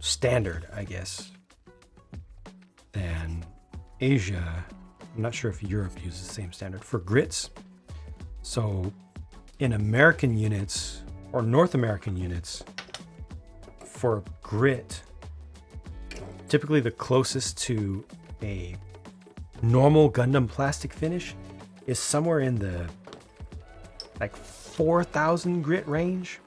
standard, I guess, than Asia. I'm not sure if Europe uses the same standard for grits. So in American units or North American units, for grit, typically the closest to a normal Gundam plastic finish is somewhere in the like 4,000 grit range.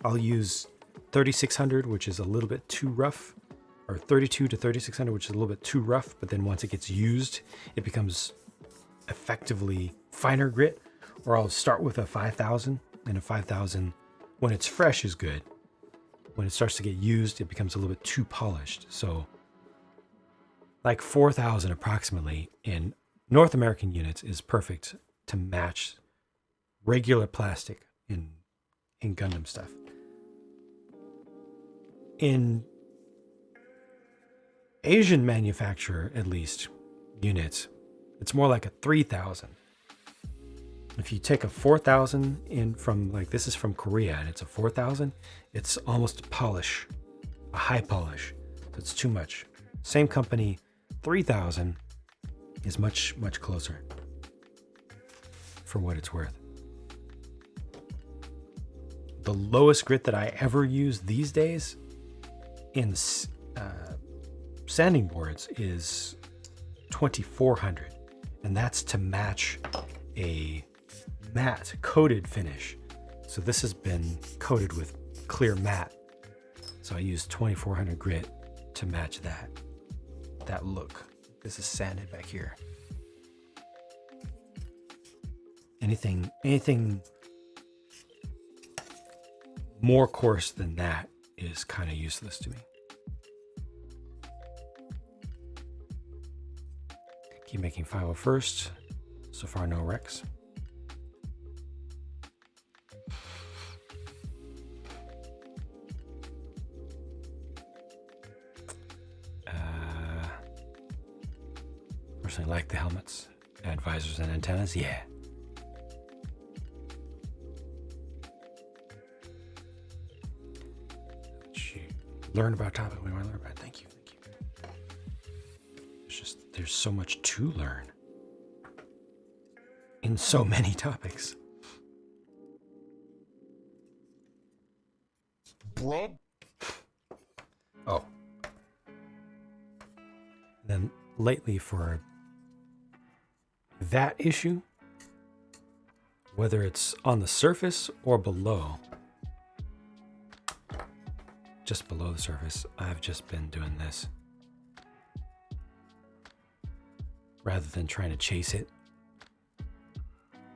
I'll use 3,600, which is a little bit too rough, or 32 to 3,600, which is a little bit too rough. But then once it gets used, it becomes effectively finer grit. Or I'll start with a 5,000, and a 5,000 when it's fresh is good. When it starts to get used, it becomes a little bit too polished. So like 4,000 approximately in North American units is perfect to match regular plastic in Gundam stuff. In Asian manufacturer, at least, units, it's more like a 3,000. If you take a 4,000 in from, like, this is from Korea and it's a 4,000, it's almost a polish, a high polish. So it's too much. Same company, 3,000 is much, much closer for what it's worth. The lowest grit that I ever use these days in sanding boards is 2,400, and that's to match a matte coated finish. So this has been coated with clear matte. So I use 2,400 grit to match that look. This is sanded back here. Anything more coarse than that is kind of useless to me. Keep making 501st. So far, no wrecks. Personally like the helmets. Add visors and antennas, yeah. Learn about topic we want to learn about. Thank you. There's so much to learn in so many topics. Bro. Oh. Then lately for that issue, whether it's on the surface or below, just below the surface, I've just been doing this. Rather than trying to chase it,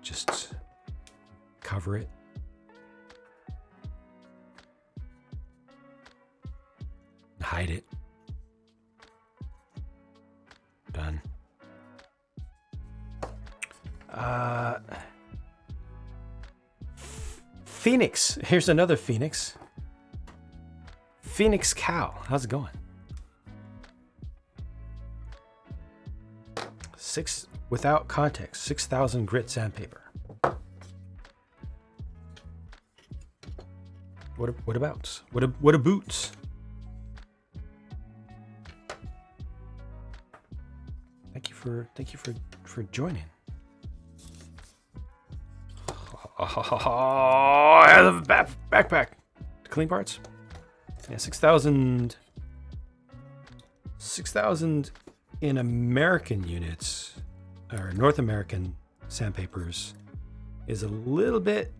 just cover it. Hide it. Done. Phoenix. Here's another Phoenix. Phoenix Cow. How's it going? 6 without context. 6,000 grit sandpaper. What about? What a boots? Thank you for joining. Oh, I have a backpack. Clean parts. Yeah, 6,000 in American units, or North American sandpapers, is a little bit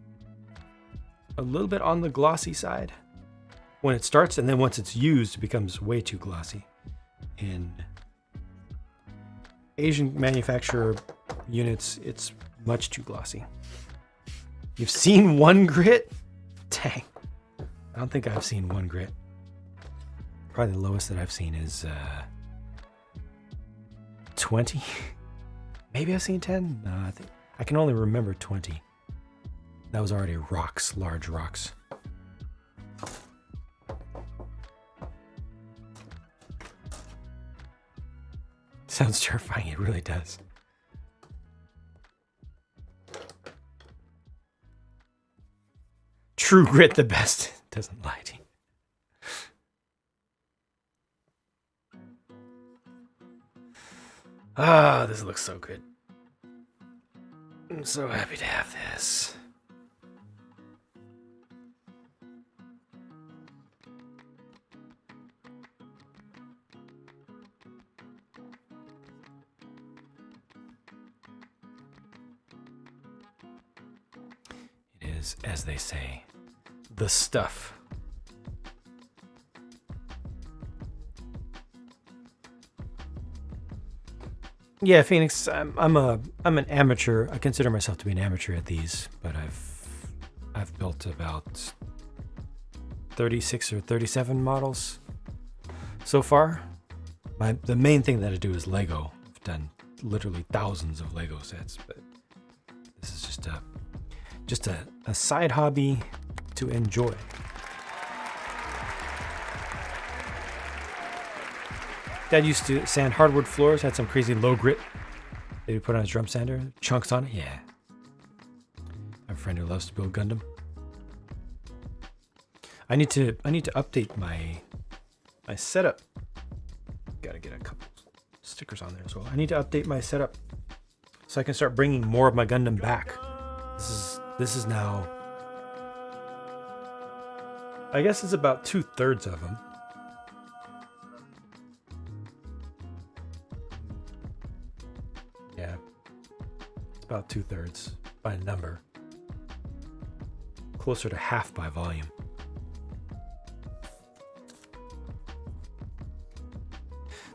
on the glossy side when it starts, and then once it's used, it becomes way too glossy. In Asian manufacturer units, it's much too glossy. You've seen one grit? Dang. I don't think I've seen one grit. Probably the lowest that I've seen is 20. Maybe I've seen 10. No, I think I can only remember 20. That was already rocks, large rocks. Sounds terrifying. It really does. True grit, the best. Doesn't lie to you. Ah, this looks so good. I'm so happy to have this. It is, as they say, the stuff. Yeah, Phoenix. I'm an amateur. I consider myself to be an amateur at these, but I've built about 36 or 37 models so far. The main thing that I do is Lego. I've done literally thousands of Lego sets, but this is just a side hobby to enjoy. Dad used to sand hardwood floors, had some crazy low grit that he put on his drum sander, chunks on it. Yeah. I have a friend who loves to build Gundam. I need to update my setup. Gotta get a couple stickers on there as well. I need to update my setup so I can start bringing more of my Gundam back. This is now, I guess it's about 2/3 of them. Yeah, it's about 2/3 by number, closer to half by volume.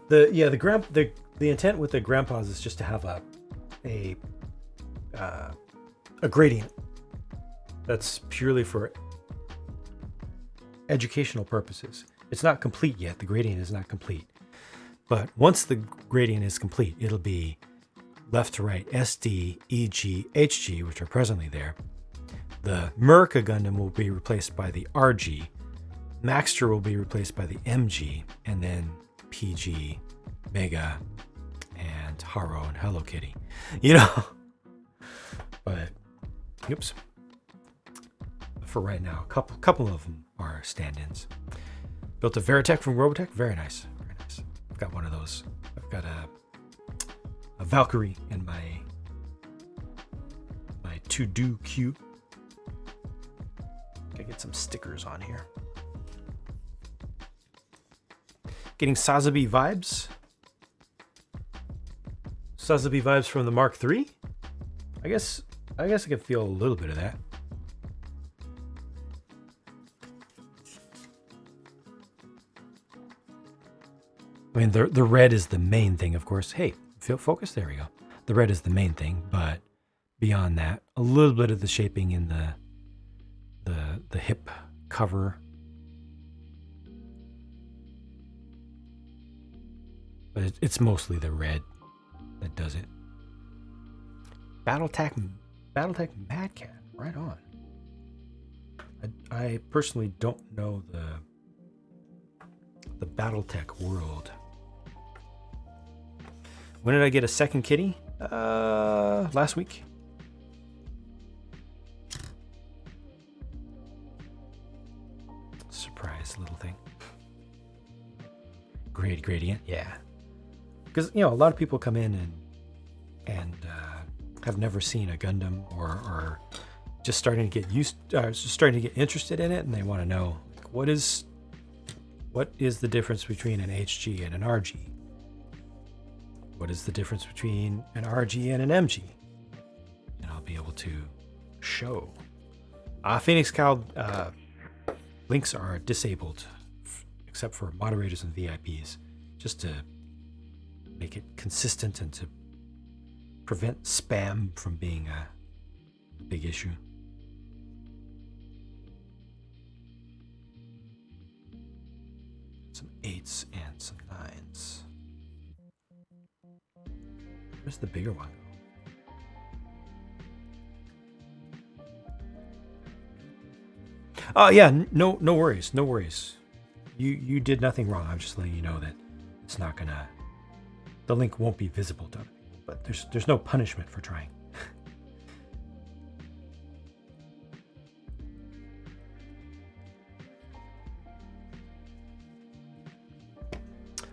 The intent with the grandpas is just to have a gradient that's purely for educational purposes. It's not complete yet. The gradient is not complete. But once the gradient is complete, it'll be left to right, SD, EG, HG, which are presently there. The Mercury Gundam will be replaced by the RG. Maxter will be replaced by the MG, and then PG, Mega, and Haro and Hello Kitty. You know? But, oops. For right now, a couple of them are stand-ins. Built a Veritech from Robotech. Very nice. Very nice. I've got one of those. I've got a Valkyrie in my to-do queue. Gotta get some stickers on here. Getting Sazabi vibes. Sazabi vibes from the Mark III. I guess I can feel a little bit of that. I mean, the red is the main thing, of course. Hey, focus. There we go. The red is the main thing, but beyond that, a little bit of the shaping in the hip cover. But it's mostly the red that does it. Battletech Mad Cat, right on. I personally don't know the Battletech world. When did I get a second kitty? Last week. Surprise little thing. Gradient, yeah. Because a lot of people come in and have never seen a Gundam or just starting to get interested in it, and they want to know what is the difference between an HG and an RG. What is the difference between an RG and an MG? And I'll be able to show. Phoenix Cow links are disabled, except for moderators and VIPs, just to make it consistent and to prevent spam from being a big issue. Some 8s and some 9s. Where's the bigger one? Oh yeah, no worries, no worries. You did nothing wrong. I'm just letting you know that it's not gonna. The link won't be visible to other people, but there's no punishment for trying.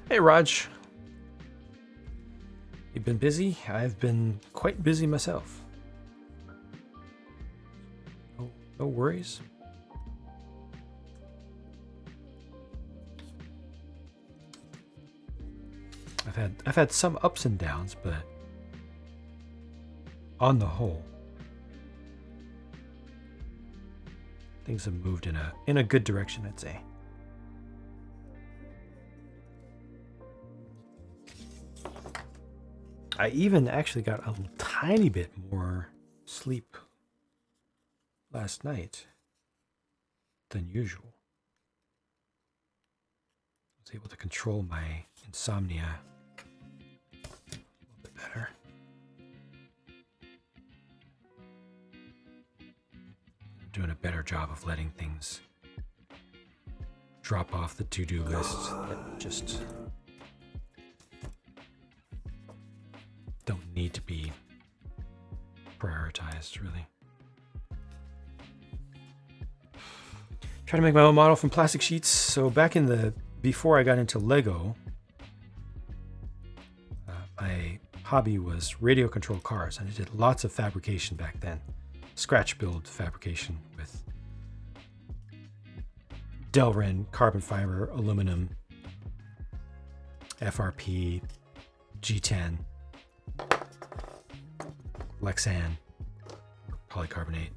Hey Raj. you've been busy. I've been quite busy myself. Oh, no worries. I've had some ups and downs, but on the whole, things have moved in a good direction, I'd say. I even actually got a tiny bit more sleep last night than usual. I was able to control my insomnia a little bit better. I'm doing a better job of letting things drop off the to-do list that just don't need to be prioritized, really. Trying to make my own model from plastic sheets. So before I got into Lego, my hobby was radio control cars, and I did lots of fabrication back then. Scratch build fabrication with Delrin, carbon fiber, aluminum, FRP, G10, Lexan, polycarbonate.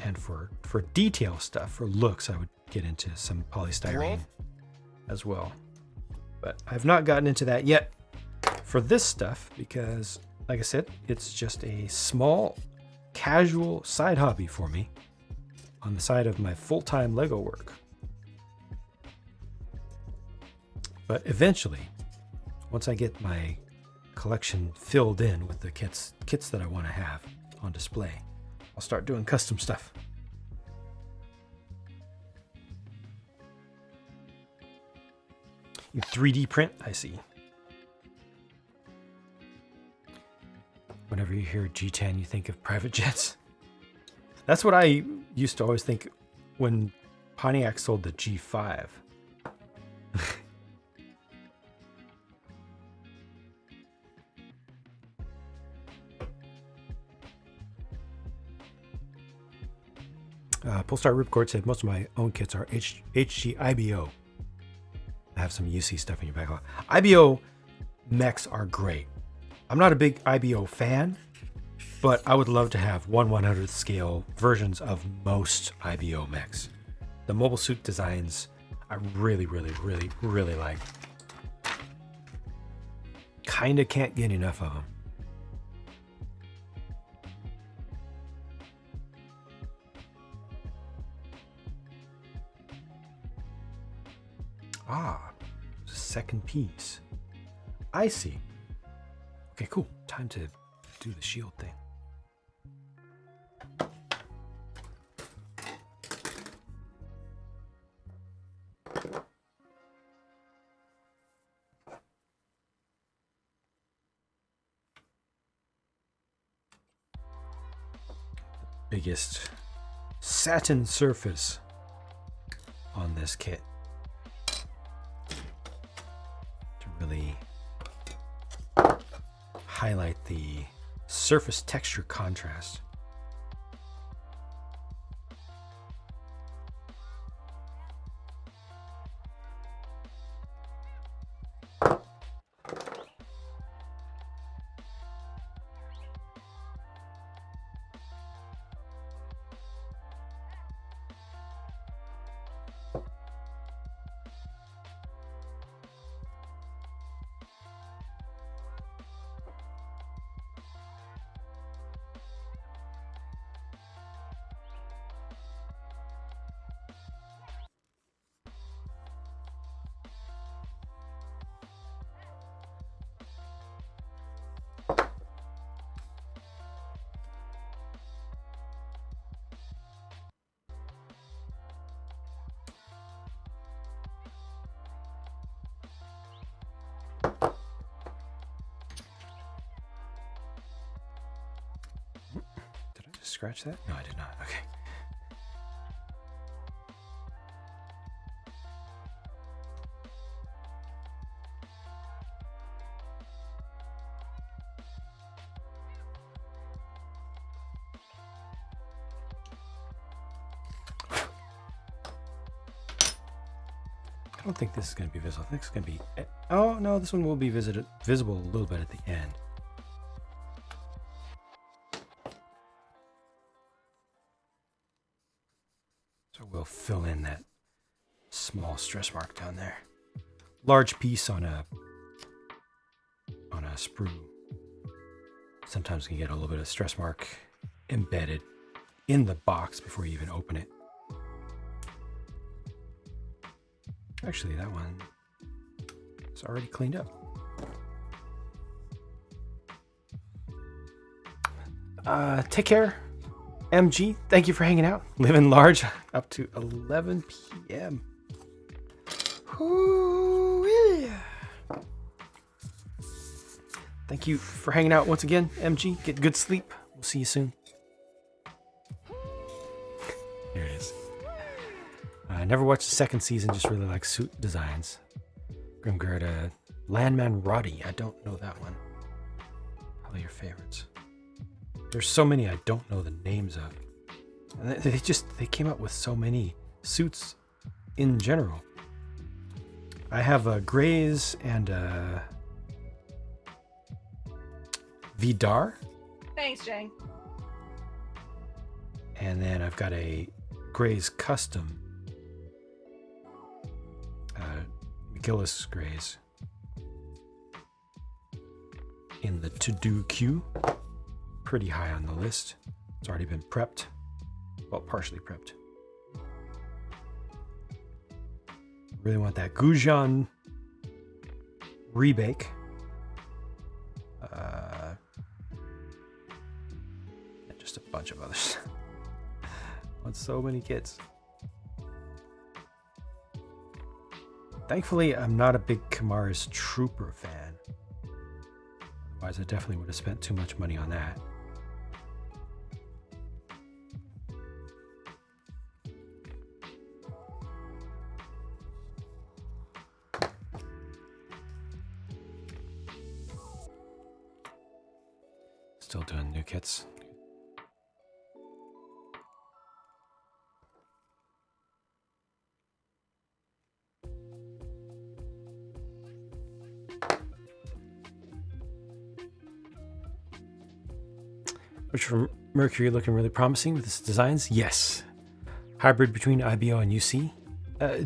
And for detail stuff, for looks, I would get into some polystyrene as well. But I've not gotten into that yet for this stuff because, like I said, it's just a small, casual side hobby for me on the side of my full-time Lego work. But eventually, once I get my collection filled in with the kits that I want to have on display, I'll start doing custom stuff. You 3D print, I see. Whenever you hear G10, you think of private jets. That's what I used to always think when Pontiac sold the G5. Polestar Ripcord said most of my own kits are HG IBO. I have some UC stuff in your backlog. IBO mechs are great. I'm not a big IBO fan, but I would love to have 1/100th scale versions of most IBO mechs. The mobile suit designs I really, really, really, really like. Kinda can't get enough of them. Ah, second piece. I see. Okay, cool. Time to do the shield thing. Biggest satin surface on this kit. Really highlight the surface texture contrast. Scratch that? No, I did not. Okay. don't think this is going to be visible. I think it's going to be... Oh, no, this one will be visible a little bit at the end. So we'll fill in that small stress mark down there. Large piece on a sprue. Sometimes you can get a little bit of stress mark embedded in the box before you even open it. Actually, that one is already cleaned up. Take care, MG. Thank you for hanging out. Living large up to 11 p.m. Ooh, yeah. Thank you for hanging out once again, MG. Get good sleep. We'll see you soon. There it is. I never watched the second season, just really like suit designs. Grimgirda, Landman Roddy. I don't know that one. Probably your favorites. There's so many I don't know the names of. And they came up with so many suits in general. I have a Grays and a Vidar. Thanks, Jay. And then I've got a Grays Custom. McGillis Grays. In the to-do queue. Pretty high on the list. It's already been prepped. Well, partially prepped. Really want that Gujan rebake. And just a bunch of others. Want so many kits. Thankfully, I'm not a big Kamara's Trooper fan. Otherwise, I definitely would have spent too much money on that. Still doing new kits. Which from Mercury looking really promising with its designs. Yes. Hybrid between IBO and UC.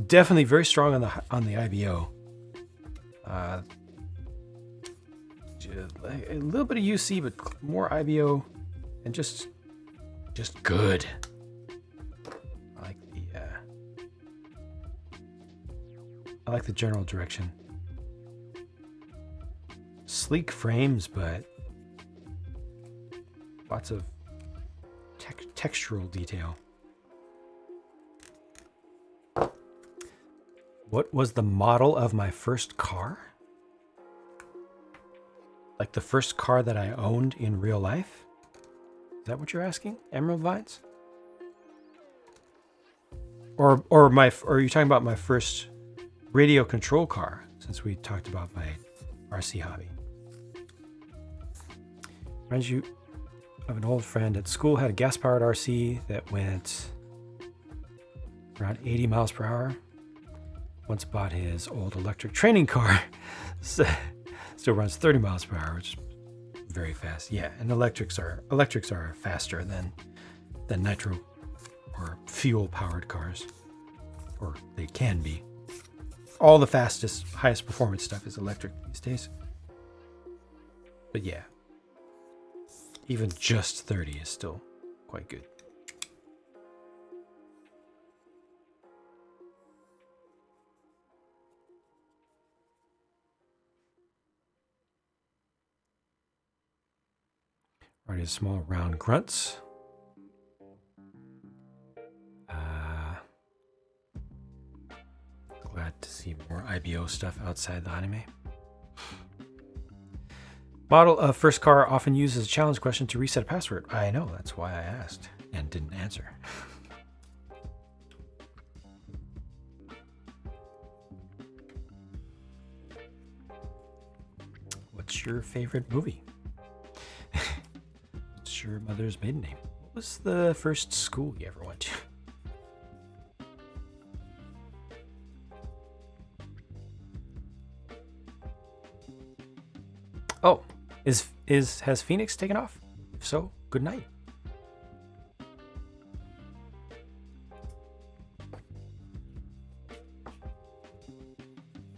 Definitely very strong on the IBO. A little bit of UC, but more IBO, and just good. I like the general direction. Sleek frames, but lots of textural detail. What was the model of my first car? Like the first car that I owned in real life? Is that what you're asking? Emerald Vines? Or are you talking about my first radio control car, since we talked about my RC hobby? Reminds you of an old friend at school, had a gas-powered RC that went around 80 miles per hour. Once bought his old electric training car. Still runs 30 miles per hour, which is very fast. Yeah, and electrics are faster than nitro or fuel-powered cars, or they can be. All the fastest, highest performance stuff is electric these days. But yeah, even just 30 is still quite good. Already small round grunts. Glad to see more IBO stuff outside the anime. Model of first car often used as a challenge question to reset a password. I know, that's why I asked and didn't answer. What's your favorite movie? What's your mother's maiden name? What was the first school you ever went to? Oh, has Phoenix taken off? If so, good night.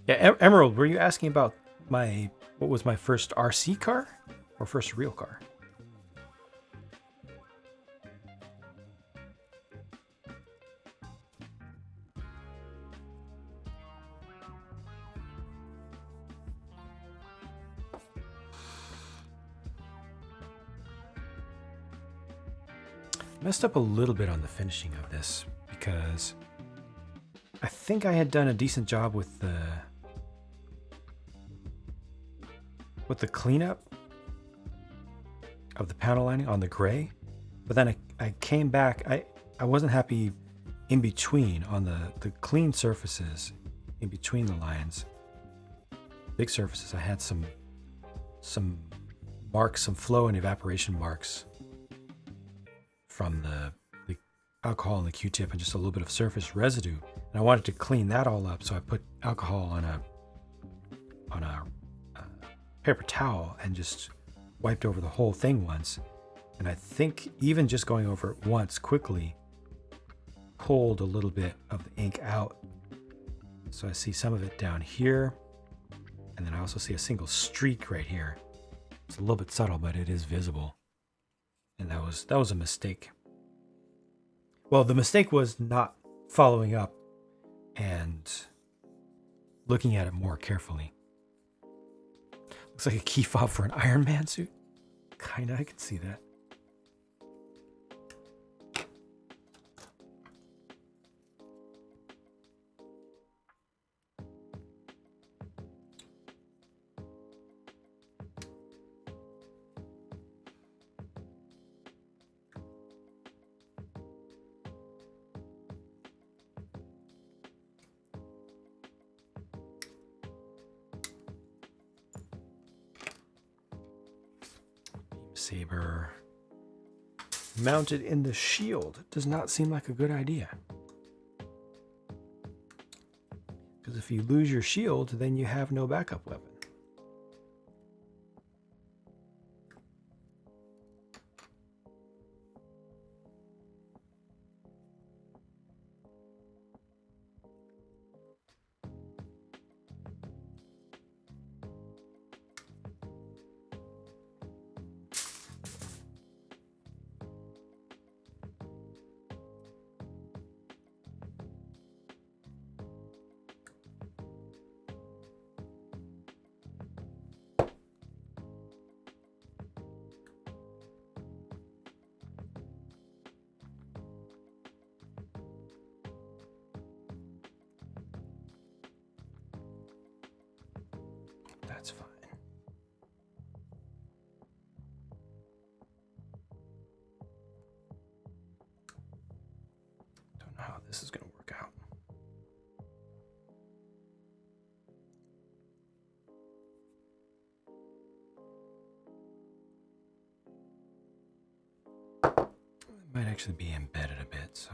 Yeah, Emerald, were you asking about what was my first RC car or first real car? Messed up a little bit on the finishing of this because I think I had done a decent job with the cleanup of the panel lining on the gray, but then I came back. I wasn't happy in between on the clean surfaces in between the lines, big surfaces. I had some marks, some flow and evaporation marks from the alcohol and the Q-tip and just a little bit of surface residue. And I wanted to clean that all up, so I put alcohol on a paper towel and just wiped over the whole thing once. And I think even just going over it once quickly pulled a little bit of the ink out. So I see some of it down here, and then I also see a single streak right here. It's a little bit subtle, but it is visible. And that was a mistake. Well, the mistake was not following up and looking at it more carefully. Looks like a key fob for an Iron Man suit. Kinda, I can see that. Saber mounted in the shield does not seem like a good idea. Because if you lose your shield, then you have no backup weapon. That's fine. Don't know how this is going to work out. It might actually be embedded a bit, so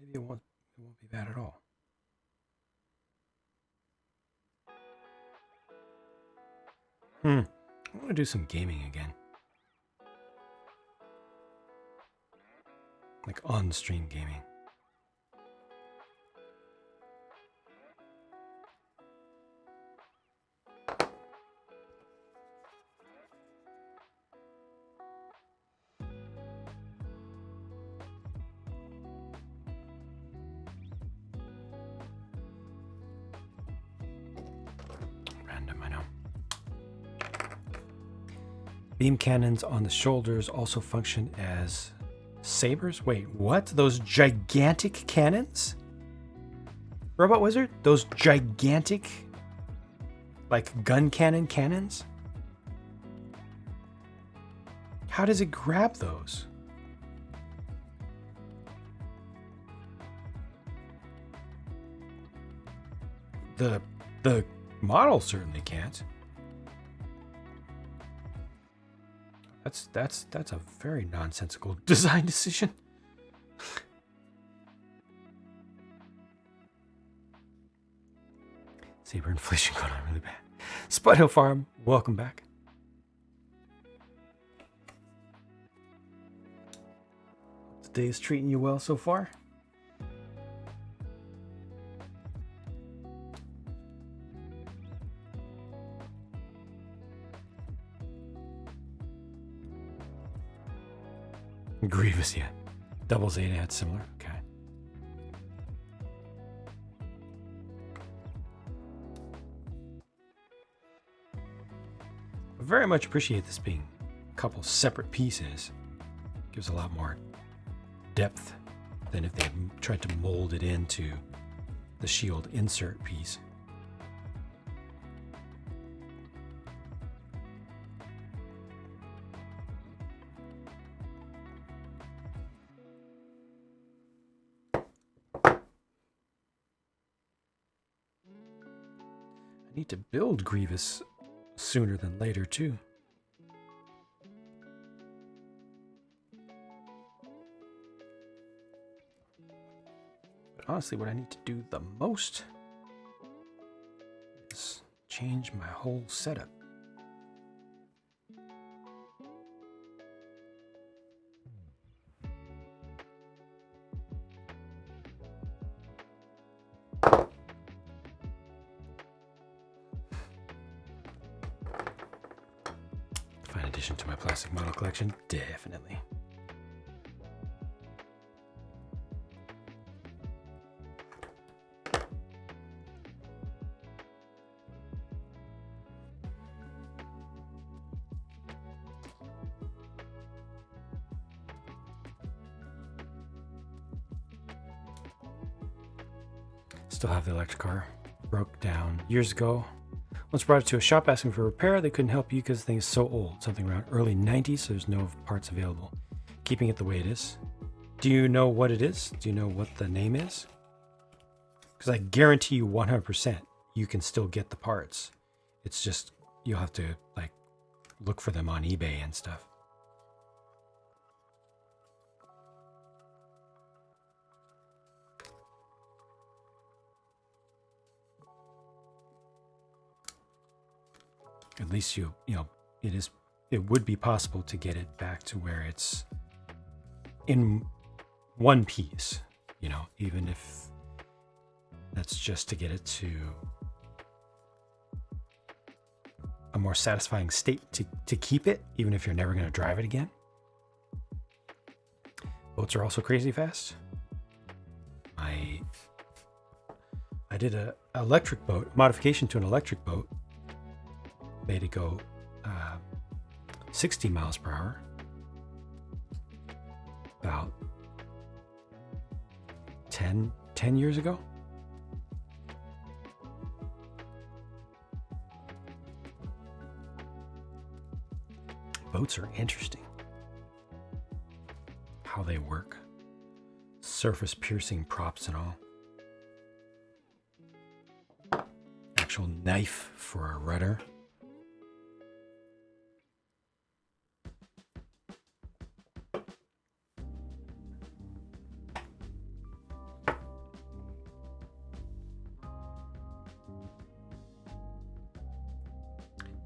maybe it won't be bad at all. I want to do some gaming again. Like on-stream gaming. Random, I know. Beam cannons on the shoulders also function as sabers? Wait, what? Those gigantic cannons? Robot Wizard? Those gigantic, like, gun cannon cannons? How does it grab those? The model certainly can't. That's a very nonsensical design decision. Saber inflation going on really bad. Spud Hill Farm, welcome back. The day is treating you well so far. Grievous, yeah. Double Zeta had similar. Okay. I very much appreciate this being a couple separate pieces. Gives a lot more depth than if they had tried to mold it into the shield insert piece. I need to build Grievous sooner than later, too. But honestly, what I need to do the most is change my whole setup. Fine addition to my plastic model collection, definitely. Still have the electric car. Broke down years ago. Once brought it to a shop asking for repair, they couldn't help you because the thing is so old. Something around early 90s, so there's no parts available. Keeping it the way it is. Do you know what it is? Do you know what the name is? Because I guarantee you 100% you can still get the parts. It's just, you'll have to like look for them on eBay and stuff. At least you know, it would be possible to get it back to where it's in one piece, you know, even if that's just to get it to a more satisfying state to keep it, even if you're never going to drive it again. Boats are also crazy fast. I did a electric boat, modification to an electric boat. Made it go 60 miles per hour. About 10 years ago. Boats are interesting. How they work. Surface piercing props and all. Actual knife for a rudder.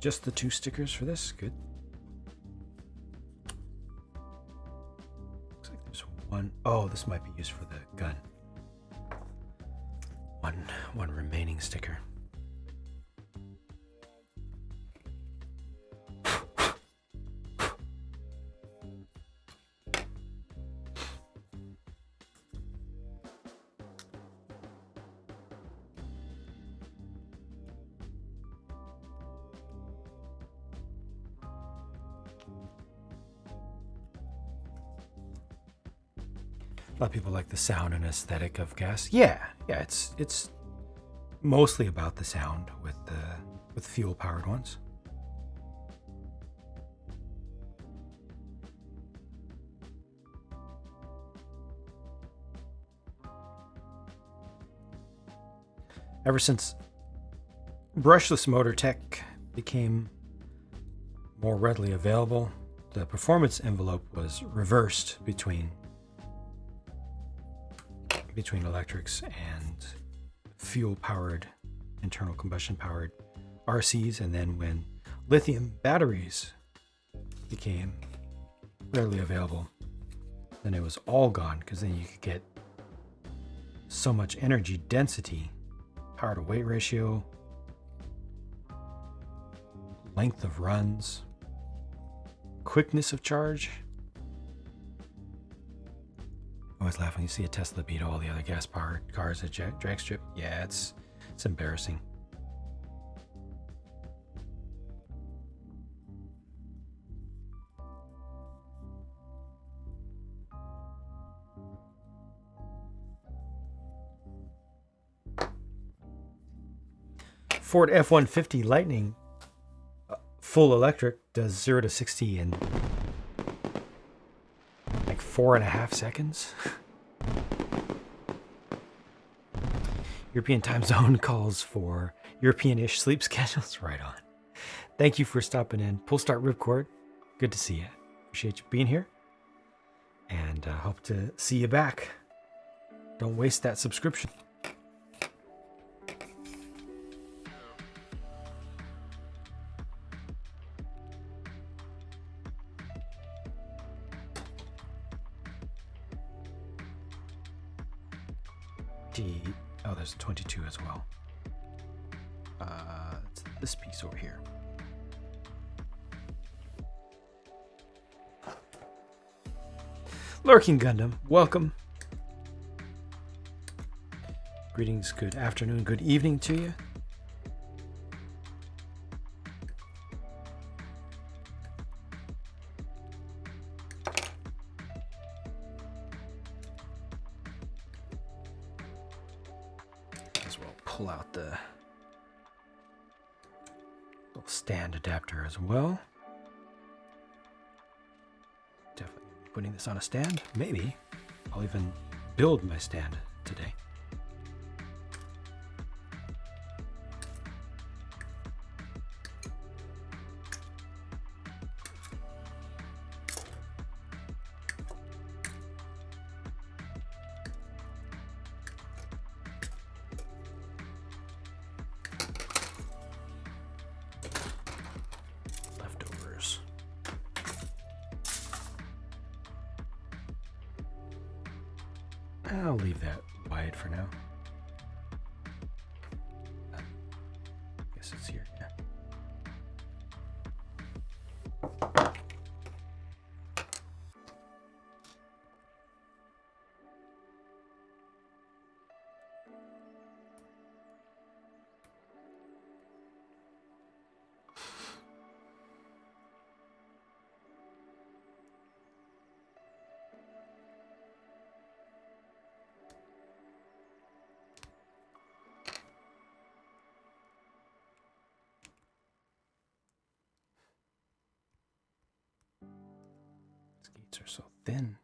Just the 2 stickers for this. Good. Looks like there's one. Oh, this might be used for the gun. One remaining sticker. A lot of people like the sound and aesthetic of gas. Yeah, it's mostly about the sound with fuel powered ones. Ever since brushless motor tech became more readily available, the performance envelope was reversed between electrics and fuel-powered, internal combustion-powered RCs, and then when lithium batteries became readily available, then it was all gone, because then you could get so much energy density, power to weight ratio, length of runs, quickness of charge. I always laugh when you see a Tesla beat all the other gas-powered cars at drag strip. Yeah, it's embarrassing. Ford F-150 Lightning full electric does 0 to 60 in like 4.5 seconds. European time zone calls for European-ish sleep schedules. Right on. Thank you for stopping in. Pull start ripcord. Good to see you. Appreciate you being here. And hope to see you back. Don't waste that subscription. Oh, there's 22 as well. It's this piece over here. Lurking Gundam, welcome. Greetings, good afternoon, good evening to you. Pull out the little stand adapter as well. Definitely putting this on a stand. Maybe I'll even build my stand today. I'll leave that wide for now. I guess it's here, yeah. Skates are so thin.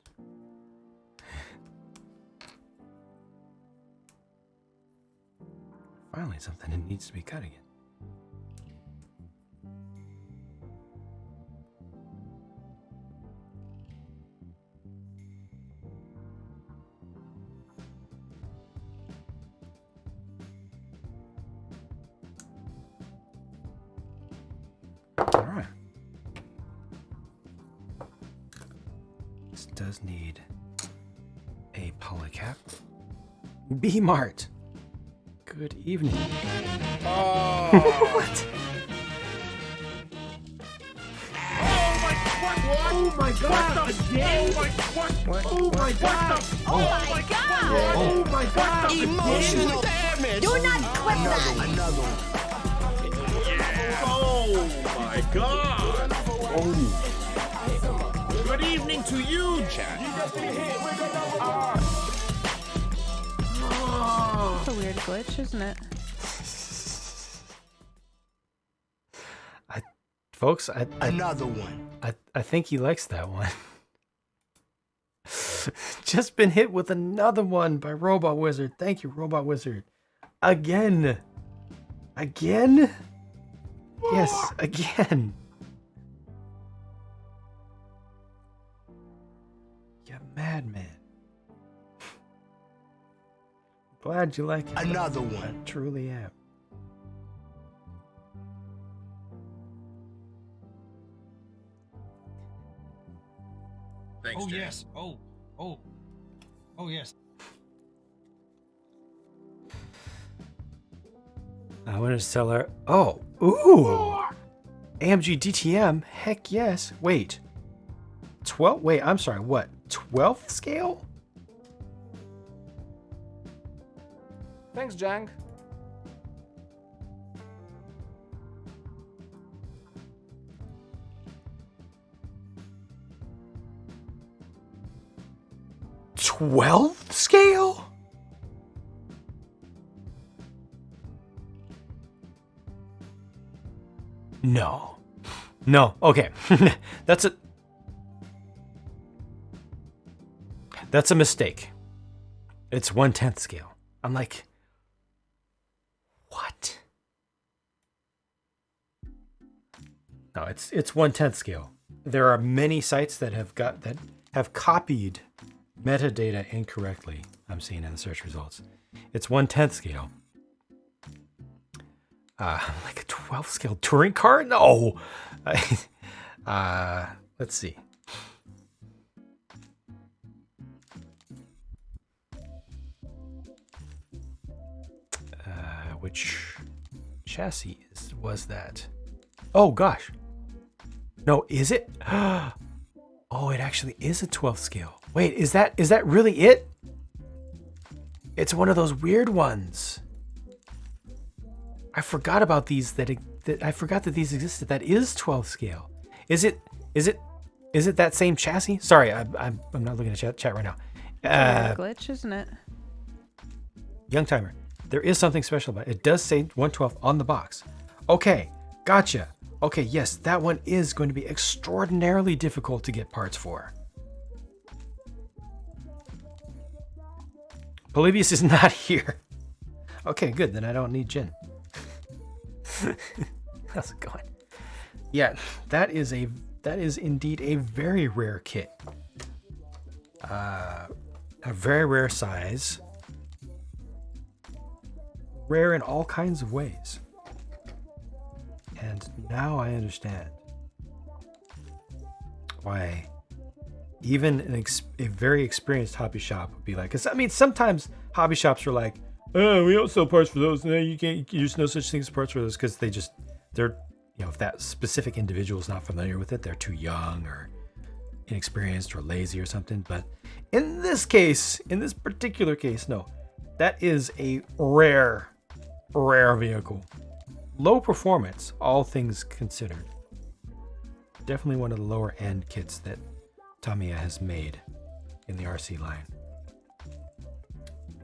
Finally, something that needs to be cut again. All right. This does need a polycap. B-Mart. Good evening. Oh. What? Oh my god! Again? Oh my god! Oh my god! Oh my god! Emotional damage! Do not quit that! Another one. Yeah. Oh my god! Oh. Good evening to you, chat. That's a weird glitch, isn't it? Folks, Another one. I think he likes that one. Just been hit with another one by Robot Wizard. Thank you, Robot Wizard. Again. Again? Yes, again. You madman. Glad you like it. Another I one. truly am. Thanks, Oh Jay. yes. Oh. Oh yes. I want to sell her. Oh, ooh. AMG DTM. Heck yes. Wait. 12. Wait, I'm sorry. What? 12th scale? Thanks, Jang. '12th scale? No. No. Okay. That's a mistake. It's 1/10 scale. I'm like, what? No, it's 1/10 scale. There are many sites that have copied metadata incorrectly. I'm seeing in the search results. It's 1/10 scale. Like a 12th scale touring car? No. Let's see. Which chassis was that? Oh gosh. No, is it? Oh, it actually is a 12th scale. Wait, is that really it? It's one of those weird ones. I forgot about these. I forgot that these existed. That is 12th scale. Is it that same chassis? Sorry, I'm not looking at chat right now. Weird glitch, isn't it? Young timer. There is something special about it. It does say 112 on the box. Okay, gotcha. Okay, yes, that one is going to be extraordinarily difficult to get parts for. Polybius is not here. Okay, good. Then I don't need Jin. How's it going? Yeah, that is indeed a very rare kit. A very rare size. Rare in all kinds of ways. And now I understand why even a very experienced hobby shop would be like, 'cause I mean, sometimes hobby shops are like, oh, we don't sell parts for those. No, you can't. There's no such thing as parts for those, because they're, if that specific individual is not familiar with it, they're too young or inexperienced or lazy or something. But in this case, in this particular case, no, that is a rare vehicle. Low performance, all things considered. Definitely one of the lower end kits that Tamiya has made in the RC line.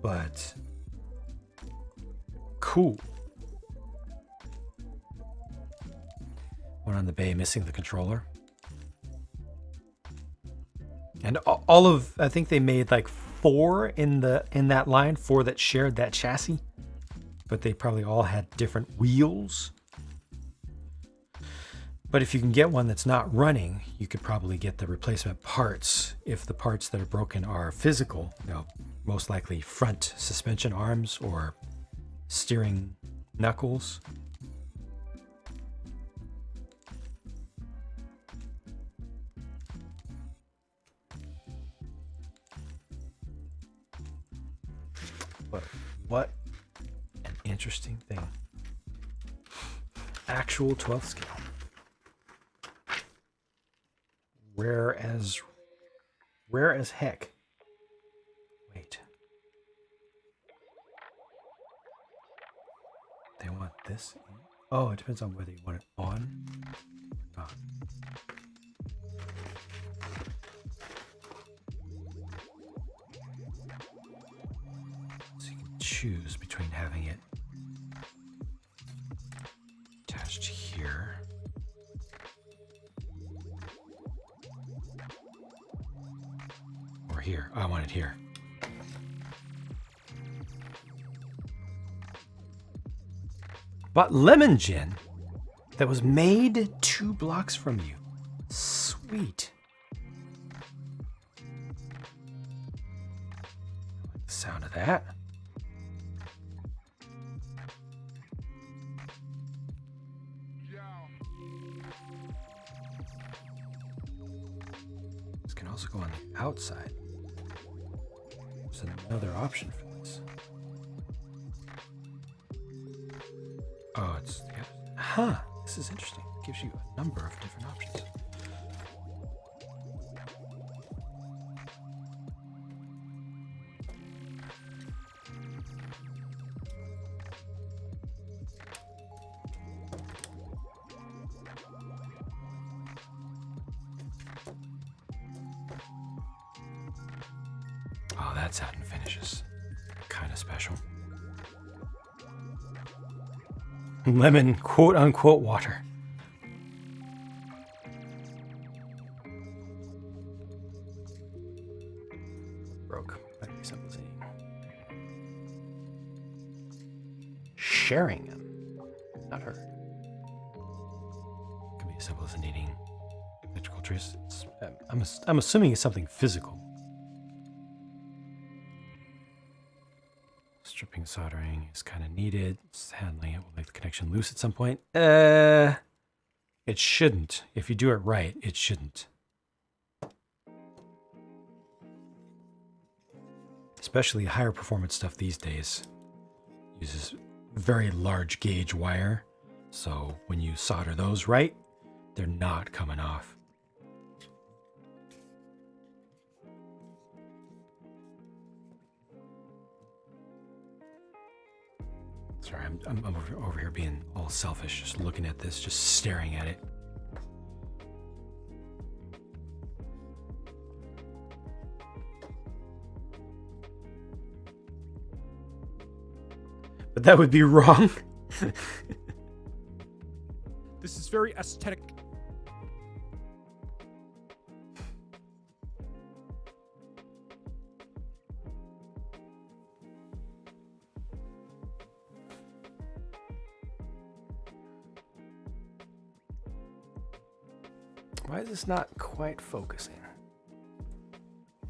But cool. One on the bay missing the controller. And all of, I think they made like 4 in that line, 4 that shared that chassis. But they probably all had different wheels. But if you can get one that's not running, you could probably get the replacement parts. If the parts that are broken are physical, most likely front suspension arms or steering knuckles. But what an interesting thing. Actual 12th scale. Rare as heck. Wait. They want this in? Oh, it depends on whether you want it on or not. So you can choose between having it attached here. Or here. I want it here. But lemon gin that was made 2 blocks from you. Sweet. I like the sound of that. Just gonna also go on the outside. There's another option for this. Oh, it's... Huh. This is interesting. It gives you a number of different options. Oh, that's how it finishes. Kind of special. Lemon, quote unquote, water. Broke. Might be simple seeing. Sharing them. Not her. Could be as simple as needing electrical traces. I'm assuming it's something physical. Stripping soldering is kind of needed. Handling it will make the connection loose at some point. It shouldn't. If you do it right, it shouldn't. Especially higher performance stuff these days uses very large gauge wire. So when you solder those right, they're not coming off. Sorry, I'm over here being all selfish, just looking at this, just staring at it. But that would be wrong. This is very aesthetic. Why is this not quite focusing?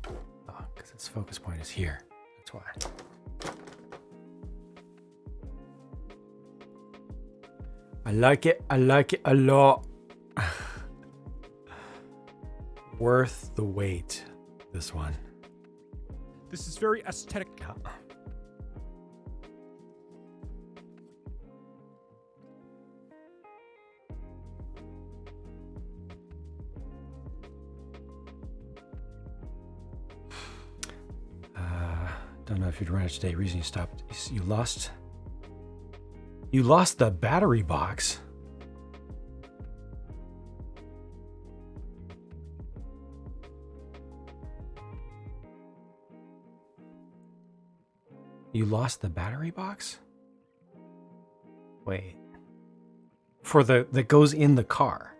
Oh, because its focus point is here. That's why. I like it. I like it a lot. Worth the wait, this one. This is very aesthetic. Yeah. Don't know if you'd run it today. Reason you stopped. You lost the battery box. You lost the battery box? Wait. For that goes in the car.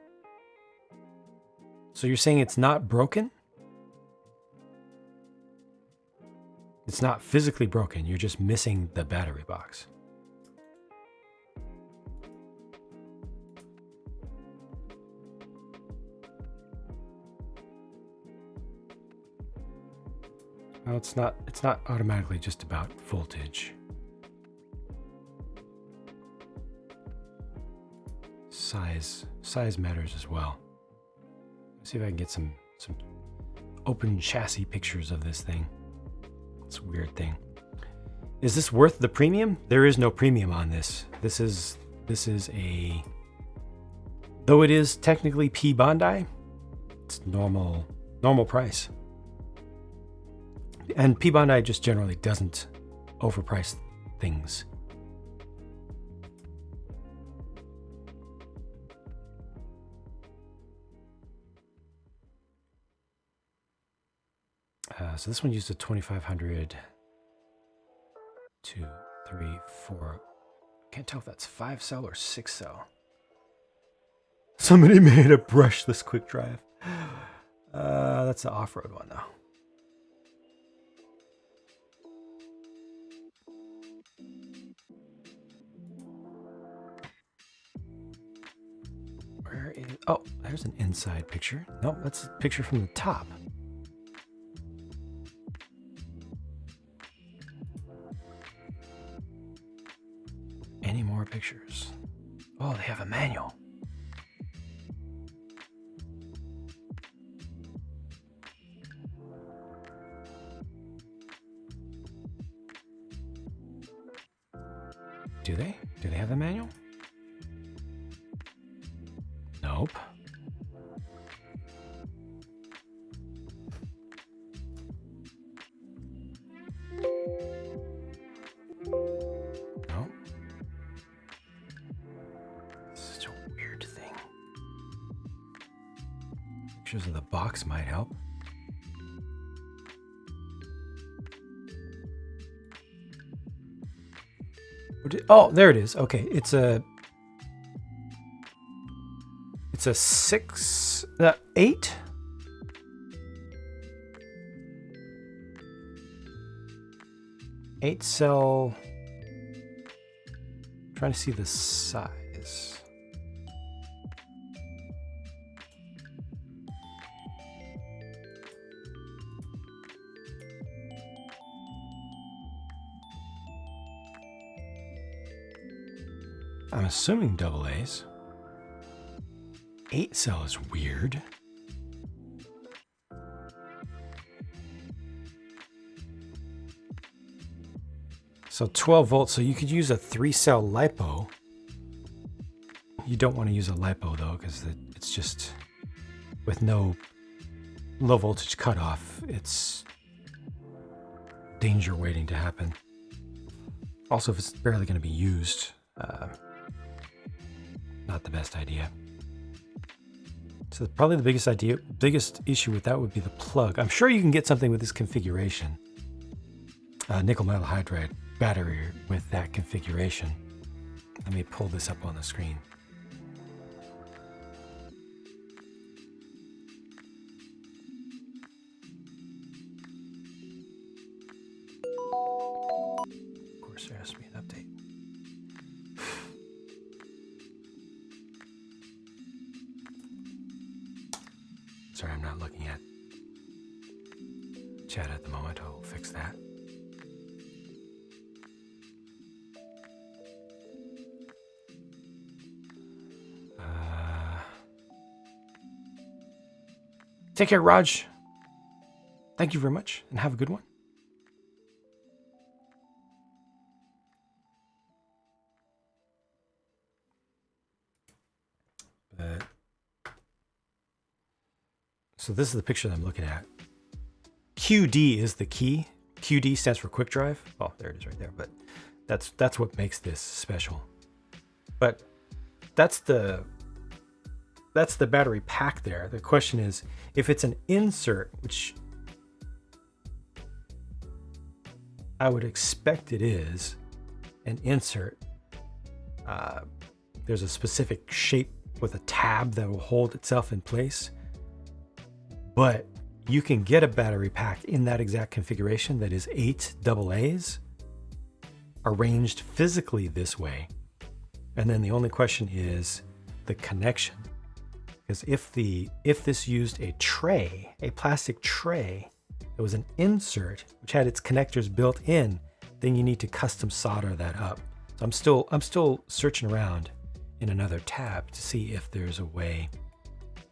So you're saying it's not broken? It's not physically broken. You're just missing the battery box. Well, it's not automatically just about voltage. Size matters as well. Let's see if I can get some open chassis pictures of this thing. It's a weird thing. Is this worth the premium? There is no premium on this. This is a, though it is technically P Bandai, it's normal price. And P Bandai just generally doesn't overprice things. So this one used a 2500, 2, 3, 4. Can't tell if that's 5 cell or 6 cell. Somebody made a brushless quick drive. That's the off-road one though. Where is? Oh, there's an inside picture. Nope, that's a picture from the top. Any more pictures? Oh, they have a manual. Do they? Do they have a manual? Nope. No. Such a weird thing. Pictures of the box might help. Oh, there it is. Okay, it's a 8. Eight cell. Trying to see the size. I'm assuming double A's. 8 cell is weird. So 12 volts, so you could use a 3-cell LiPo. You don't want to use a LiPo though, because it's just, with no low voltage cutoff, it's danger waiting to happen. Also, if it's barely going to be used, not the best idea. So probably the biggest issue with that would be the plug. I'm sure you can get something with this configuration. Nickel metal hydride battery with that configuration. Let me pull this up on the screen. Of course, there has to be an update. Sorry, I'm not looking at chat at the moment. I'll fix that. Take care, Raj. Thank you very much, and have a good one. So this is the picture that I'm looking at. QD is the key. QD stands for quick drive. Oh, there it is right there. But that's what makes this special. But that's the battery pack there. The question is, if it's an insert, which I would expect it is an insert, there's a specific shape with a tab that will hold itself in place. But you can get a battery pack in that exact configuration that is 8 AA's arranged physically this way. And then the only question is the connection. Because if this used a tray, a plastic tray that was an insert which had its connectors built in, then you need to custom solder that up. So I'm still searching around in another tab to see if there's a way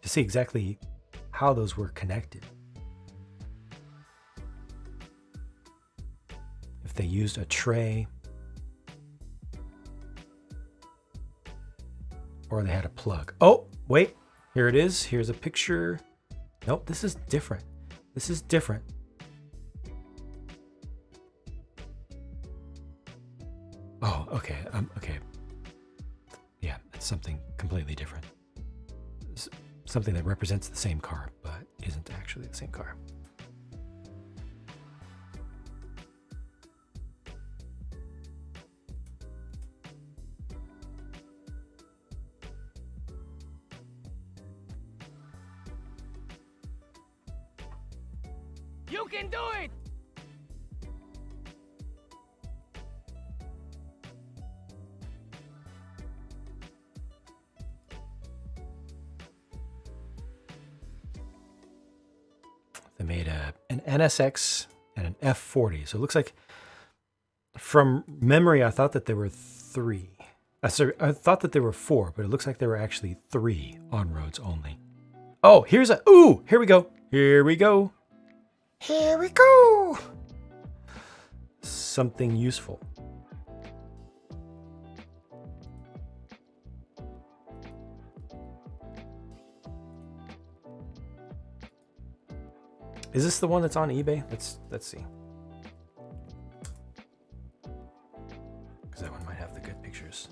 to see exactly how those were connected. If they used a tray or they had a plug. Oh, wait. Here it is. Here's a picture. Nope, this is different. This is different. Oh, okay. Okay. Yeah, it's something completely different. It's something that represents the same car, but isn't actually the same car. You can do it! They made an NSX and an F40. So it looks like, from memory, I thought that there were 3. Sorry, I thought that there were 4, but it looks like there were actually 3 on roads only. Oh, here we go. Here we go. Here we go. Something useful. Is this the one that's on eBay? Let's see. Because that one might have the good pictures.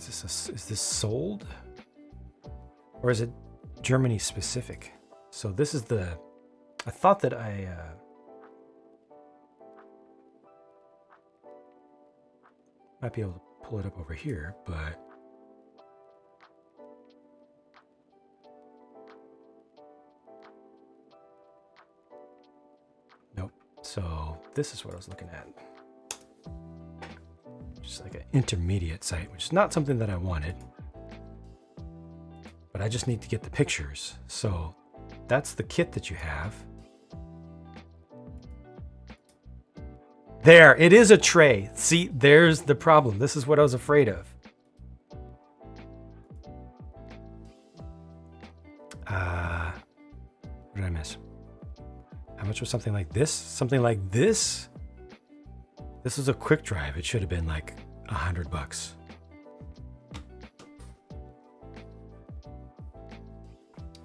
Is this sold? Or is it Germany specific? So this is the... I thought that I... might be able to pull it up over here, but... Nope. So this is what I was looking at. Just like an intermediate site, which is not something that I wanted. But I just need to get the pictures. So that's the kit that you have. There, it is a tray. See, there's the problem. This is what I was afraid of. What did I miss? How much was something like this? Something like this? This is a quick drive. It should have been like $100.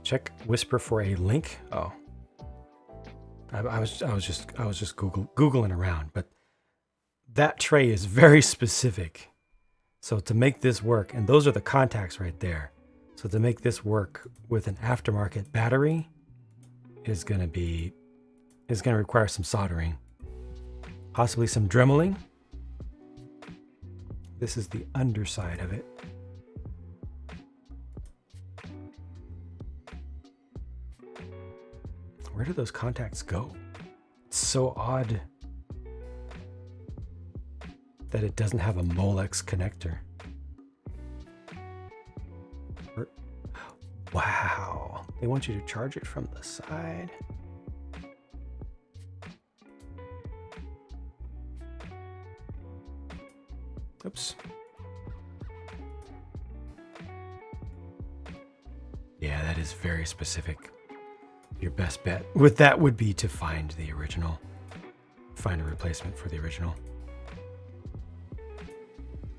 Check Whisper for a link. Oh, I was just googling around, but that tray is very specific. So to make this work, and those are the contacts right there. So to make this work with an aftermarket battery is going to require some soldering, possibly some dremeling. This is the underside of it. Where do those contacts go? It's so odd that it doesn't have a Molex connector. Wow. They want you to charge it from the side. Oops. Yeah, that is very specific. Your best bet with that would be to find the original. Find a replacement for the original.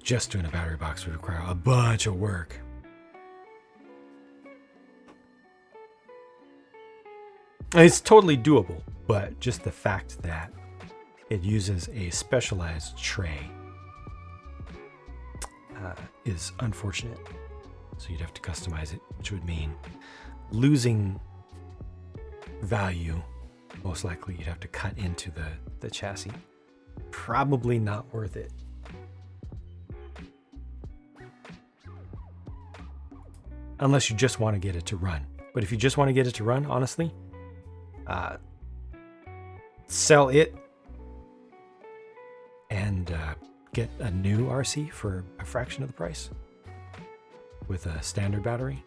Just doing a battery box would require a bunch of work. It's totally doable, but just the fact that it uses a specialized tray is unfortunate. So you'd have to customize it, which would mean losing value. Most likely you'd have to cut into the chassis. Probably not worth it. Unless you just want to get it to run. But if you just want to get it to run, honestly, sell it and get a new RC for a fraction of the price with a standard battery.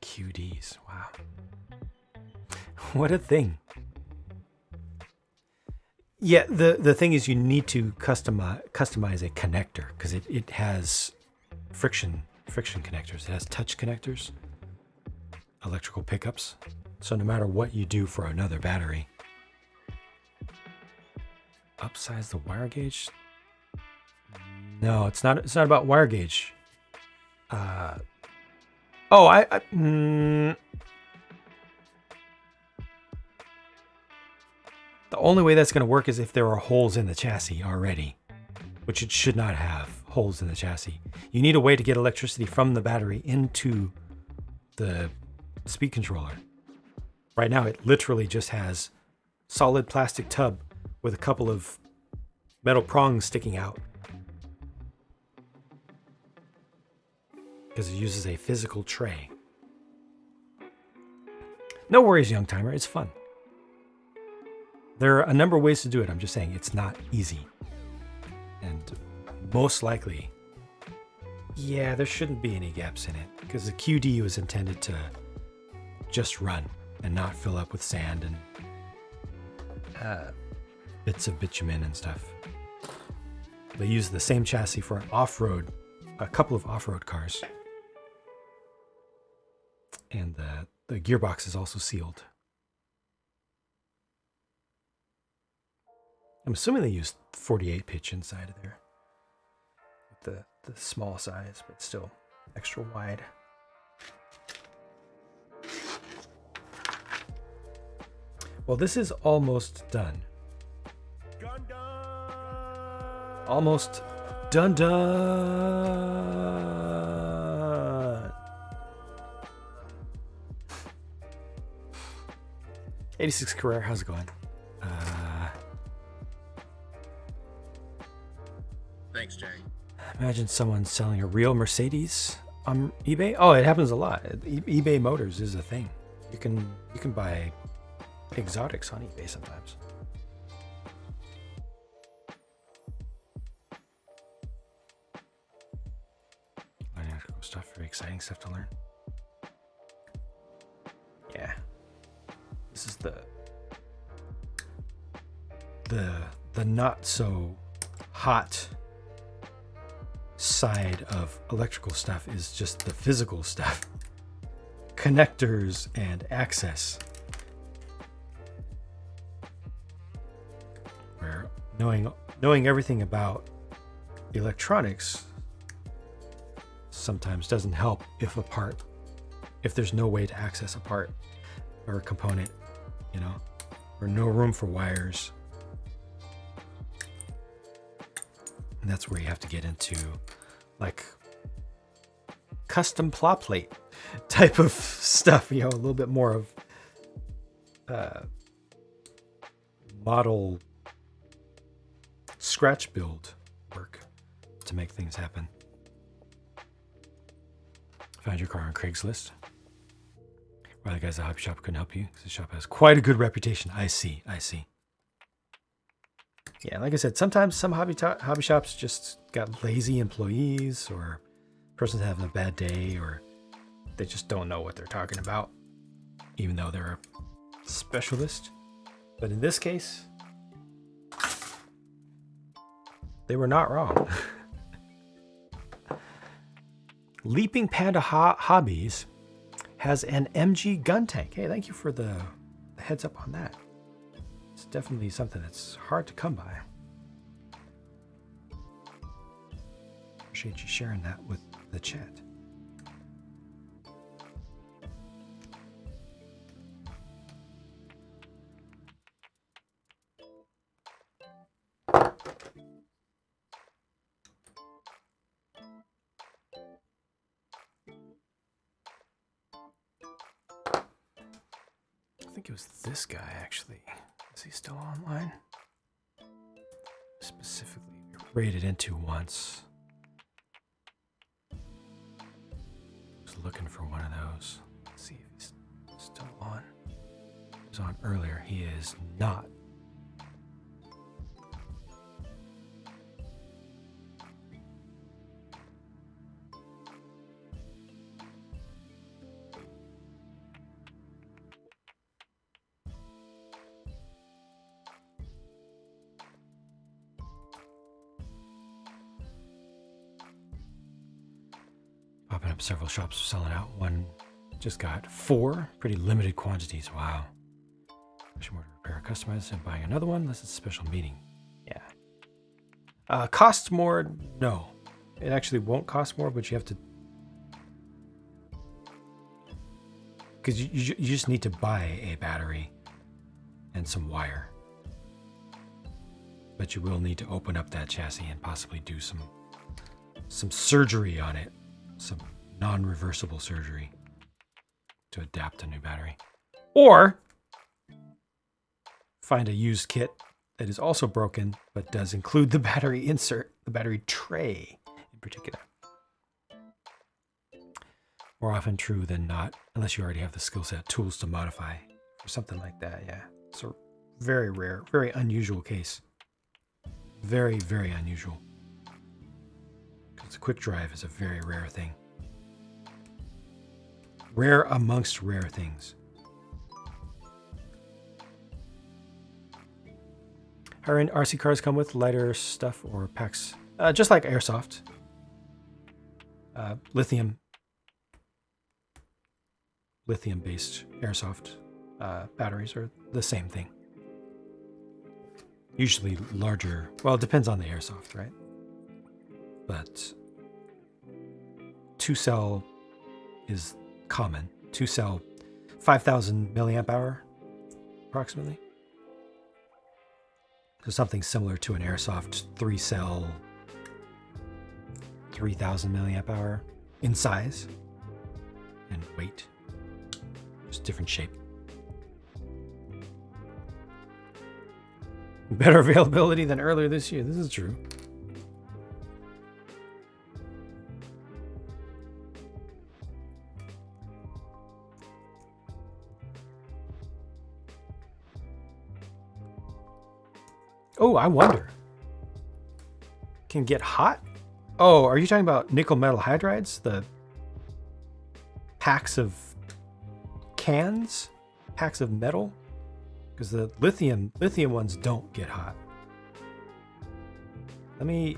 QDs, wow. What a thing. Yeah, the thing is you need to customize a connector because it has friction connectors. It has touch connectors, electrical pickups. So no matter what you do for another battery, upsize the wire gauge. No, it's not about wire gauge. The only way that's going to work is if there are holes in the chassis already, which it should not have holes in the chassis. You need a way to get electricity from the battery into the speed controller. Right now, it literally just has solid plastic tub with a couple of metal prongs sticking out because it uses a physical tray. No worries, young timer. It's fun. There are a number of ways to do it. I'm just saying it's not easy. And most likely, yeah, there shouldn't be any gaps in it because the QD was intended to just run and not fill up with sand and bits of bitumen and stuff. They use the same chassis for an off-road a couple of off-road cars. And the gearbox is also sealed. I'm assuming they used 48 pitch inside of there. With the small size, but still extra wide. Well, this is almost done. Almost done. 86 Carrera, how's it going? Thanks, Jay. Imagine someone selling a real Mercedes on eBay. Oh, it happens a lot. eBay Motors is a thing. You can buy exotics on eBay sometimes. Learning electrical stuff, very exciting stuff to learn. Yeah. This is the not so hot side of electrical stuff is just the physical stuff. Connectors and access. Where knowing everything about electronics sometimes doesn't help if there's no way to access a part or a component, or no room for wires. And that's where you have to get into like custom plot plate type of stuff, a little bit more of model scratch build work to make things happen. Found your car on Craigslist. Well, the guys at the hobby shop couldn't help you because the shop has quite a good reputation. I see. Yeah, like I said, sometimes some hobby shops just got lazy employees, or person's having a bad day, or they just don't know what they're talking about, even though they're a specialist. But in this case, they were not wrong. Leaping Panda Hobbies has an MG gun tank. Hey, thank you for the heads up on that. It's definitely something that's hard to come by. Appreciate you sharing that with the chat. I think it was this guy, actually. Is he still online? Specifically raided into once. Was looking for one of those. Let's see if he's still on. He was on earlier. He is not. Popping up several shops selling out. One just got 4 pretty limited quantities. Wow. Pushing more to repair, customize, and buying another one. This is a special meeting. Yeah. Costs more? No. It actually won't cost more, but you have to. Because you just need to buy a battery and some wire. But you will need to open up that chassis and possibly do some surgery on it. Some non-reversible surgery to adapt a new battery. Or find a used kit that is also broken, but does include the battery insert, the battery tray in particular. More often true than not, unless you already have the skill set, tools to modify or something like that. Yeah, it's a very rare, very unusual case. Very, very unusual. Because a quick drive is a very rare thing. Rare amongst rare things. Higher-end RC cars come with lighter stuff or packs, just like Airsoft. Lithium-based airsoft batteries are the same thing. Usually larger. Well, it depends on the airsoft, right? But 2-cell is common. 2-cell, 5,000 milliamp hour, approximately. So something similar to an airsoft 3-cell, 3,000 milliamp hour in size and weight. Just different shape. Better availability than earlier this year. This is true. Oh, I wonder. Can get hot? Oh, are you talking about nickel metal hydrides? The packs of cans? Packs of metal? Because the lithium ones don't get hot. I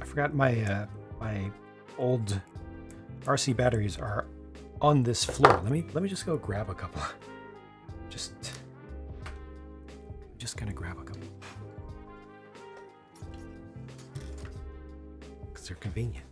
forgot my my old RC batteries are on this floor. Let me just go grab a couple. Just gonna grab a couple. Because they're convenient.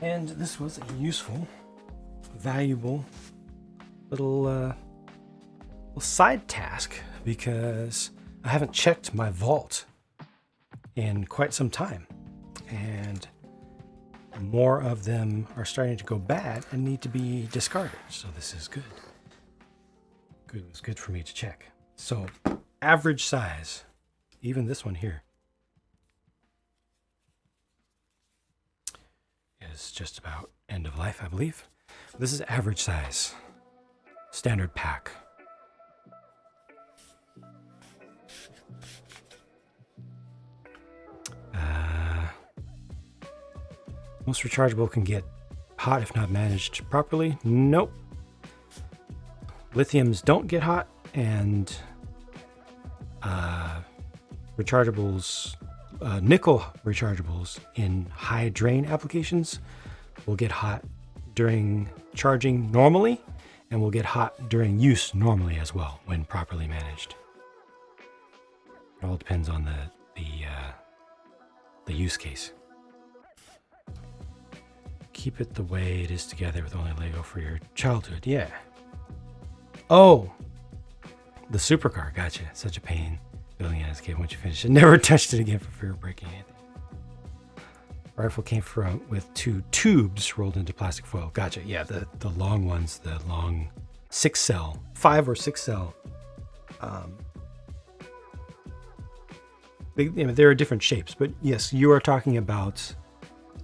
And this was a useful, valuable little side task because I haven't checked my vault in quite some time. And more of them are starting to go bad and need to be discarded. So this is good. Good, it's good for me to check. So average size, even this one here, is just about end of life, I believe. This is average size, standard pack. Most rechargeable can get hot if not managed properly. Nope. Lithiums don't get hot, and rechargeables, nickel rechargeables in high drain applications will get hot during charging normally, and will get hot during use normally as well when properly managed. It all depends on the use case. Keep it the way it is together with only Lego for your childhood. Yeah. Oh, the supercar. Gotcha. Such a pain building it as a kid once you finish it. Never touched it again for fear of breaking anything. Rifle came with 2 tubes rolled into plastic foil. Gotcha. Yeah, the long ones, the long 6 cell, 5 or 6 cell. There are different shapes, but yes, you are talking about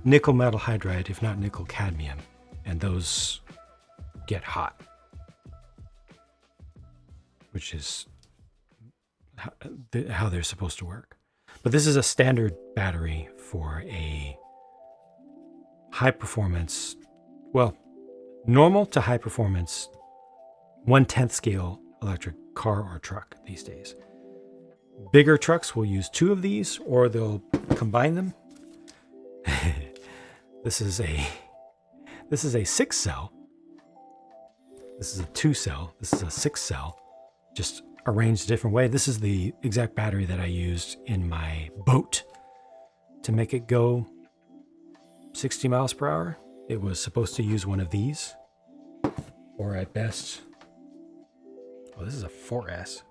nickel metal hydride, if not nickel cadmium, and those get hot, which is how they're supposed to work. But this is a standard battery for a high performance, well, normal to high performance 1/10 scale electric car or truck these days. Bigger trucks will use 2 of these, or they'll combine them. This is a 6 cell. This is a 2 cell. This is a 6 cell, just arranged a different way. This is the exact battery that I used in my boat to make it go 60 miles per hour. It was supposed to use one of these, or at best, oh, this is a 4S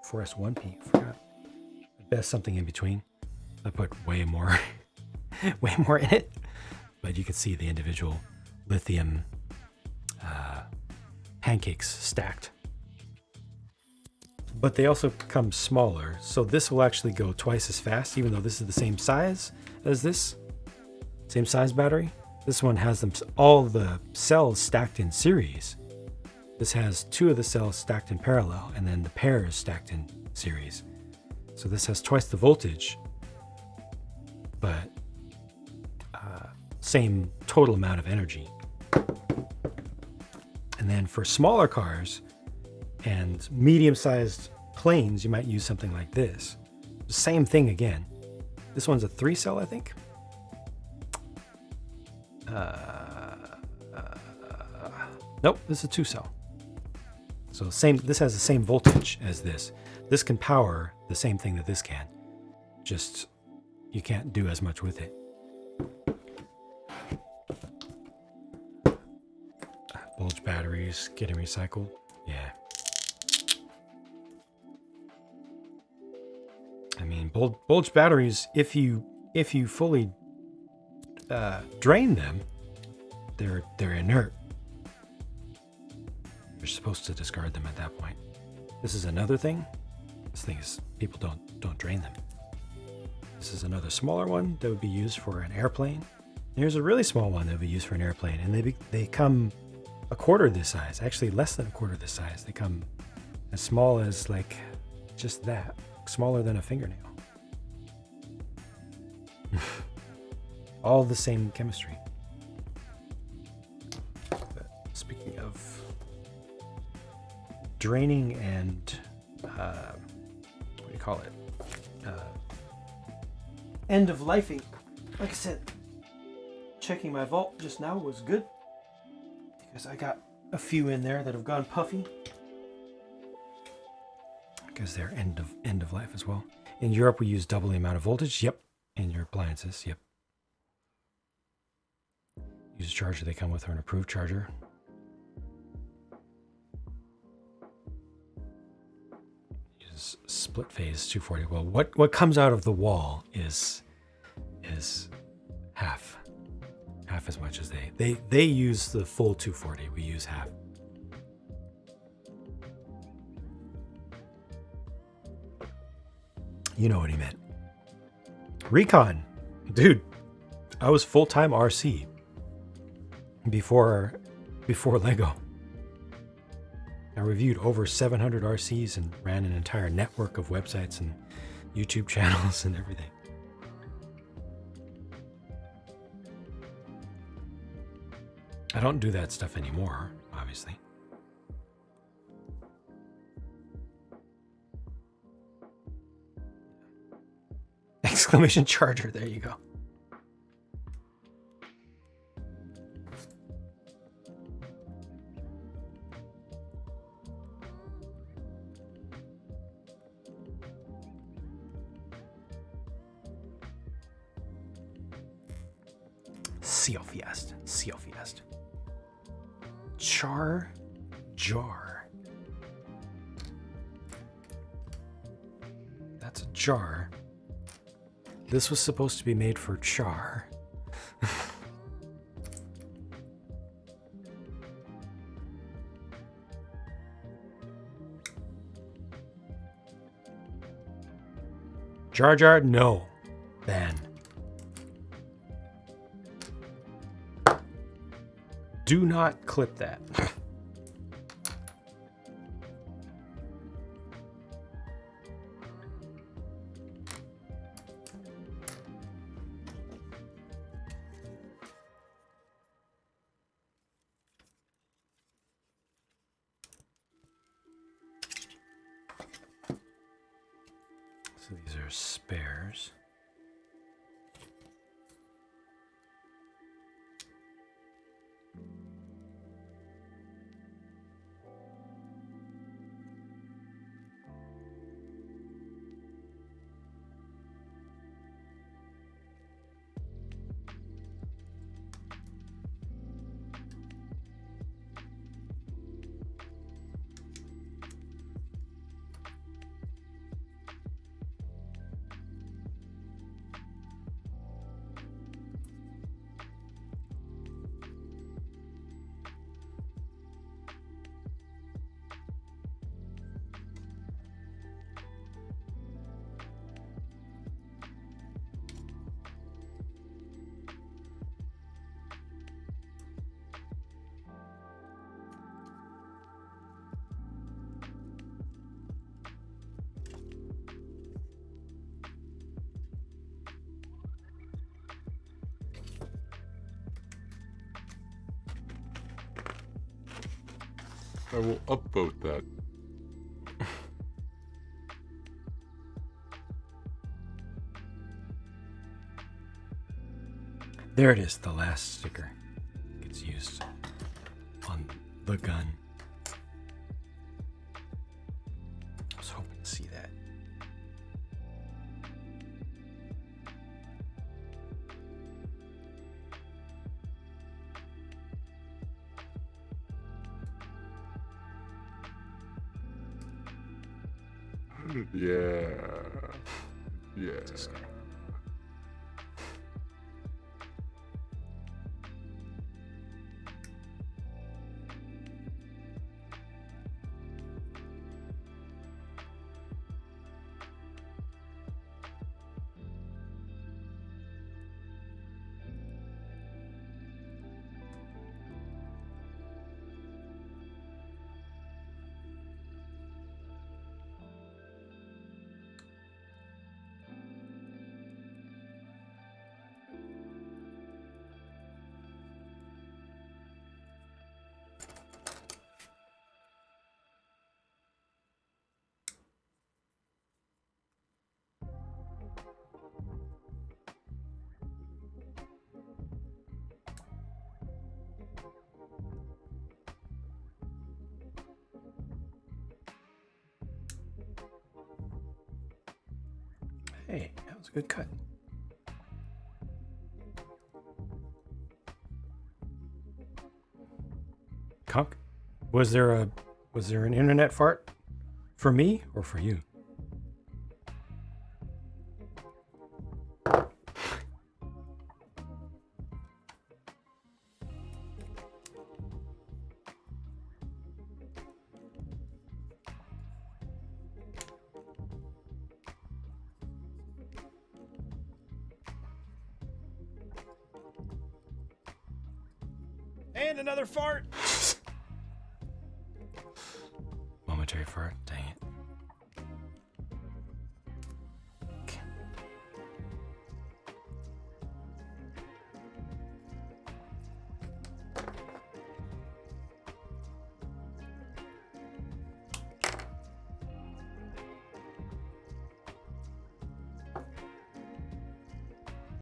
1P. Forgot. At best, something in between. I put way more in it, but you can see the individual lithium pancakes stacked. But they also come smaller, so this will actually go twice as fast, even though this is the same size as this. Same size battery. This one has all the cells stacked in series. This has 2 of the cells stacked in parallel, and then the pairs stacked in series. So this has twice the voltage, but same total amount of energy. And then for smaller cars and medium-sized planes, you might use something like this. Same thing again. This one's a 3 cell, I think. Nope, this is a 2 cell. So this has the same voltage as this. This can power the same thing that this can. Just you can't do as much with it. Bulge batteries getting recycled. Yeah. I mean, bulge batteries, if you fully drain them, they're inert. You're supposed to discard them at that point. This is another thing. This thing is, people don't drain them. This is another smaller one that would be used for an airplane. And here's a really small one that would be used for an airplane, and they come a quarter this size, actually less than a quarter this size. They come as small as like just that, smaller than a fingernail. All the same chemistry. But speaking of draining and what do you call it? End of lifing. Like I said, checking my vault just now was good because I got a few in there that have gone puffy because they're end of life as well. In Europe, we use double the amount of voltage. Yep. In your appliances. Yep. Use a charger they come with, or an approved charger. Use split phase 240. Well, what comes out of the wall is half as much as they use the full 240. We use half. You know what he meant. Recon, dude. I was full-time RC before Lego. I reviewed over 700 RCs and ran an entire network of websites and YouTube channels and everything. I don't do that stuff anymore, obviously. Exclamation charger, there you go. Seal Fiest. Char jar. That's a jar. This was supposed to be made for char. Jar Jar, no. Ban. Do not clip that. So these are spares. I will upvote that. There it is, the last sticker gets used on the gun. I was hoping to see that. Yeah. Yeah. This guy. Hey, that was a good cut. Conk, was there an internet fart for me or for you? And another fart. Momentary fart.